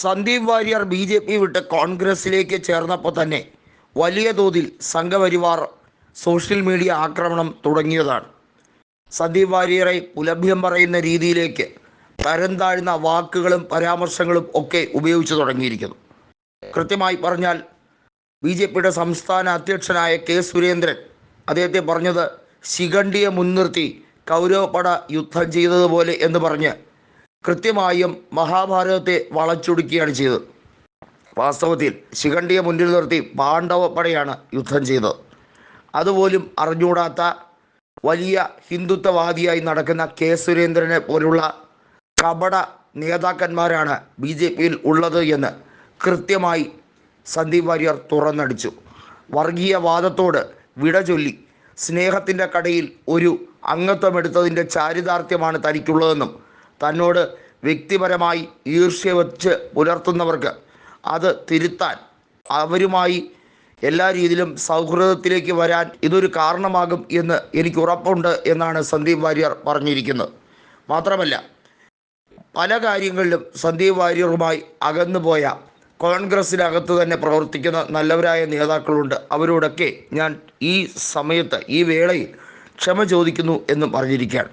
Sandeep Warrier BJP വിട്ട് കോൺഗ്രസിലേക്ക് ചേർന്നപ്പോൾ തന്നെ വലിയ തോതിൽ സംഘപരിവാർ സോഷ്യൽ മീഡിയ ആക്രമണം തുടങ്ങിയതാണ്. സന്ദീപ് വാര്യരെ പുലഭ്യം പറയുന്ന രീതിയിലേക്ക് തരം താഴ്ന്ന വാക്കുകളും പരാമർശങ്ങളും ഒക്കെ ഉപയോഗിച്ചു തുടങ്ങിയിരിക്കുന്നു. കൃത്യമായി പറഞ്ഞാൽ BJPയുടെ സംസ്ഥാന അധ്യക്ഷനായ K. സുരേന്ദ്രൻ അദ്ദേഹത്തെ പറഞ്ഞത് ശിഖണ്ഡിയെ മുൻനിർത്തി കൗരവപ്പട യുദ്ധം ചെയ്തതുപോലെ എന്ന് പറഞ്ഞ് കൃത്യമായും മഹാഭാരതത്തെ വളച്ചൊടുക്കുകയാണ് ചെയ്തത്. വാസ്തവത്തിൽ ശിഖണ്ഡിയെ മുന്നിൽ നിർത്തി പാണ്ഡവപ്പടയാണ് യുദ്ധം ചെയ്തത്. അതുപോലും അറിഞ്ഞുകൂടാത്ത വലിയ ഹിന്ദുത്വവാദിയായി നടക്കുന്ന K. സുരേന്ദ്രനെ പോലുള്ള കപട നേതാക്കന്മാരാണ് BJPയിൽ ഉള്ളത് എന്ന് കൃത്യമായി സന്ദീപ് വാര്യർ തുറന്നടിച്ചു. വർഗീയവാദത്തോട് വിട ചൊല്ലി സ്നേഹത്തിൻ്റെ കടയിൽ ഒരു അംഗത്വമെടുത്തതിൻ്റെ ചാരിതാർത്ഥ്യമാണ് തനിക്കുള്ളതെന്നും തന്നോട് വ്യക്തിപരമായി ഈർഷ്യ വെച്ച് പുലർത്തുന്നവർക്ക് അത് തിരുത്താൻ അവരുമായി എല്ലാ രീതിയിലും സൗഹൃദത്തിലേക്ക് വരാൻ ഇതൊരു കാരണമാകും എന്ന് എനിക്ക് ഉറപ്പുണ്ട് എന്നാണ് സന്ദീപ് വാര്യർ പറഞ്ഞിരിക്കുന്നത്. മാത്രമല്ല പല കാര്യങ്ങളിലും സന്ദീപ് വാര്യറുമായി അകന്നുപോയ കോൺഗ്രസിനകത്ത് തന്നെ പ്രവർത്തിക്കുന്ന നല്ലവരായ നേതാക്കളുണ്ട്. അവരോടൊക്കെ ഞാൻ ഈ സമയത്ത് ഈ വേളയിൽ ക്ഷമ ചോദിക്കുന്നു എന്നും പറഞ്ഞിരിക്കുകയാണ്.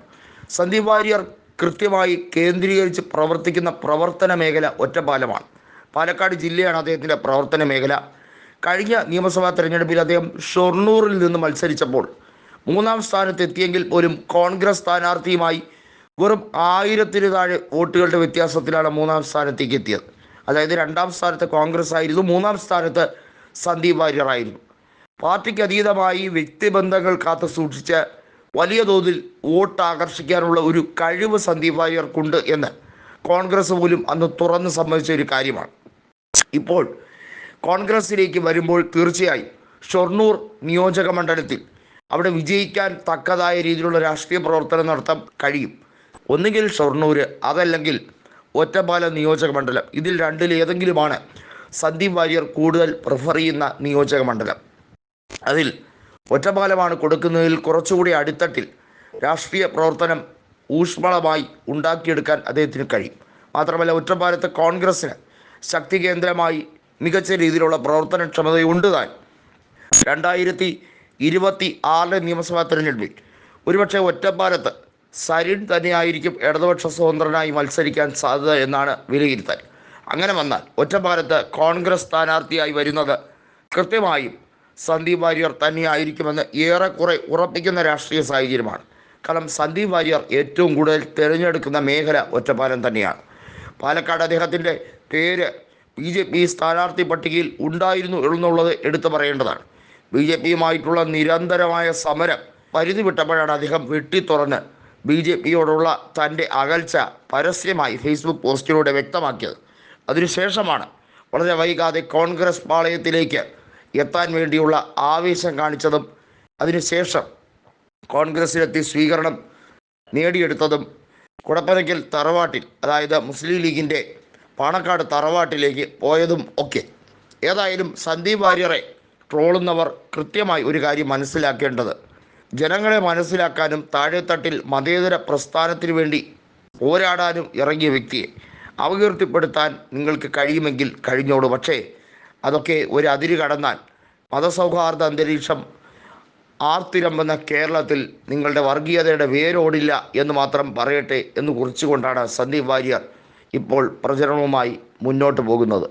സന്ദീപ് വാര്യർ കൃത്യമായി കേന്ദ്രീകരിച്ച് പ്രവർത്തിക്കുന്ന പ്രവർത്തന മേഖല ഒറ്റപ്പാലമാണ്. പാലക്കാട് ജില്ലയാണ് അദ്ദേഹത്തിൻ്റെ പ്രവർത്തന മേഖല. കഴിഞ്ഞ നിയമസഭാ തെരഞ്ഞെടുപ്പിൽ അദ്ദേഹം ഷൊർണൂറിൽ നിന്ന് മത്സരിച്ചപ്പോൾ 3-ാം സ്ഥാനത്തെത്തിയെങ്കിൽ പോലും കോൺഗ്രസ് സ്ഥാനാർത്ഥിയുമായി വെറും 1000-ന് താഴെ വോട്ടുകളുടെ വ്യത്യാസത്തിലാണ് 3-ാം സ്ഥാനത്തേക്ക് എത്തിയത്. അതായത് 2-ാം സ്ഥാനത്ത് കോൺഗ്രസ് ആയിരുന്നു, 3-ാം സ്ഥാനത്ത് സന്ദീപ് വാര്യർ ആയിരുന്നു. പാർട്ടിക്ക് അതീതമായി വ്യക്തിബന്ധങ്ങൾ കാത്തു സൂക്ഷിച്ച് വലിയ തോതിൽ വോട്ട് ആകർഷിക്കാനുള്ള ഒരു കഴിവ് സന്ദീപ് വാര്യർക്കുണ്ട് എന്ന് കോൺഗ്രസ് പോലും അന്ന് തുറന്ന് സമ്മതിച്ച ഒരു കാര്യമാണ്. ഇപ്പോൾ കോൺഗ്രസിലേക്ക് വരുമ്പോൾ തീർച്ചയായും ഷൊർണൂർ നിയോജക മണ്ഡലത്തിൽ അവിടെ വിജയിക്കാൻ തക്കതായ രീതിയിലുള്ള രാഷ്ട്രീയ പ്രവർത്തനം നടത്താൻ കഴിയും. ഒന്നുകിൽ ഷൊർണൂർ, അതല്ലെങ്കിൽ ഒറ്റപ്പാലം നിയോജക മണ്ഡലം. ഇതിൽ രണ്ടിലേതെങ്കിലുമാണ് സന്ദീപ് വാര്യർ കൂടുതൽ പ്രിഫർ ചെയ്യുന്ന നിയോജക മണ്ഡലം. അതിൽ ഒറ്റപ്പാലമാണ് കൊടുക്കുന്നതിൽ കുറച്ചുകൂടി അടിത്തട്ടിൽ രാഷ്ട്രീയ പ്രവർത്തനം ഊഷ്മളമായി ഉണ്ടാക്കിയെടുക്കാൻ അദ്ദേഹത്തിന് കഴിയും. മാത്രമല്ല ഒറ്റപ്പാലത്ത് കോൺഗ്രസ്സിന് ശക്തി കേന്ദ്രമായി മികച്ച രീതിയിലുള്ള പ്രവർത്തനക്ഷമതയുണ്ട് താൻ. 2026 നിയമസഭാ തെരഞ്ഞെടുപ്പിൽ ഒരുപക്ഷെ ഒറ്റപ്പാലത്ത് സരിൻ തന്നെയായിരിക്കും ഇടതുപക്ഷ സ്വതന്ത്രനായി മത്സരിക്കാൻ സാധ്യത എന്നാണ് വിലയിരുത്തൽ. അങ്ങനെ വന്നാൽ ഒറ്റപ്പാലത്ത് കോൺഗ്രസ് സ്ഥാനാർത്ഥിയായി വരുന്നത് കൃത്യമായും സന്ദീപ് വാര്യർ തന്നെയായിരിക്കുമെന്ന് ഏറെക്കുറെ ഉറപ്പിക്കുന്ന രാഷ്ട്രീയ സാഹചര്യമാണ്. കാരണം സന്ദീപ് വാര്യർ ഏറ്റവും കൂടുതൽ തിരഞ്ഞെടുക്കുന്ന മേഖല ഒറ്റപ്പാലം തന്നെയാണ്. പാലക്കാട് അദ്ദേഹത്തിൻ്റെ പേര് BJP സ്ഥാനാർത്ഥി പട്ടികയിൽ ഉണ്ടായിരുന്നു എന്നുള്ളത് എടുത്തു പറയേണ്ടതാണ്. BJPയുമായിട്ടുള്ള നിരന്തരമായ സമരം പരിധി വിട്ടപ്പോഴാണ് അദ്ദേഹം വെട്ടിത്തുറന്ന് BJPയോടുള്ള തൻ്റെ അകൽച്ച പരസ്യമായി ഫേസ്ബുക്ക് പോസ്റ്റിലൂടെ വ്യക്തമാക്കിയത്. അതിനുശേഷമാണ് വളരെ വൈകാതെ കോൺഗ്രസ് പാളയത്തിലേക്ക് എത്താൻ വേണ്ടിയുള്ള ആവേശം കാണിച്ചതും അതിനുശേഷം കോൺഗ്രസിലെത്തി സ്വീകരണം നേടിയെടുത്തതും കുടപ്പനയ്ക്കൽ തറവാട്ടിൽ, അതായത് മുസ്ലിം ലീഗിൻ്റെ പാണക്കാട് തറവാട്ടിലേക്ക് പോയതും ഒക്കെ. ഏതായാലും സന്ദീപ് വാര്യരെ ട്രോളുന്നവർ കൃത്യമായി ഒരു കാര്യം മനസ്സിലാക്കേണ്ടത്, ജനങ്ങളെ മനസ്സിലാക്കാനും താഴെത്തട്ടിൽ മതേതര പ്രസ്ഥാനത്തിനു വേണ്ടി പോരാടാനും ഇറങ്ങിയ വ്യക്തിയെ അപകീർത്തിപ്പെടുത്താൻ നിങ്ങൾക്ക് കഴിയുമെങ്കിൽ കഴിഞ്ഞോളൂ. പക്ഷേ അതൊക്കെ ഒരു അതിര് കടന്നാൽ മതസൗഹാർദ്ദ അന്തരീക്ഷം ആർത്തിരമ്പുന്ന കേരളത്തിൽ നിങ്ങളുടെ വർഗീയതയുടെ വേരോടില്ല എന്ന് മാത്രം പറയട്ടെ എന്ന് കുറിച്ചുകൊണ്ടാണ് സന്ദീപ് വാര്യർ ഇപ്പോൾ പ്രചരണവുമായി മുന്നോട്ട് പോകുന്നത്.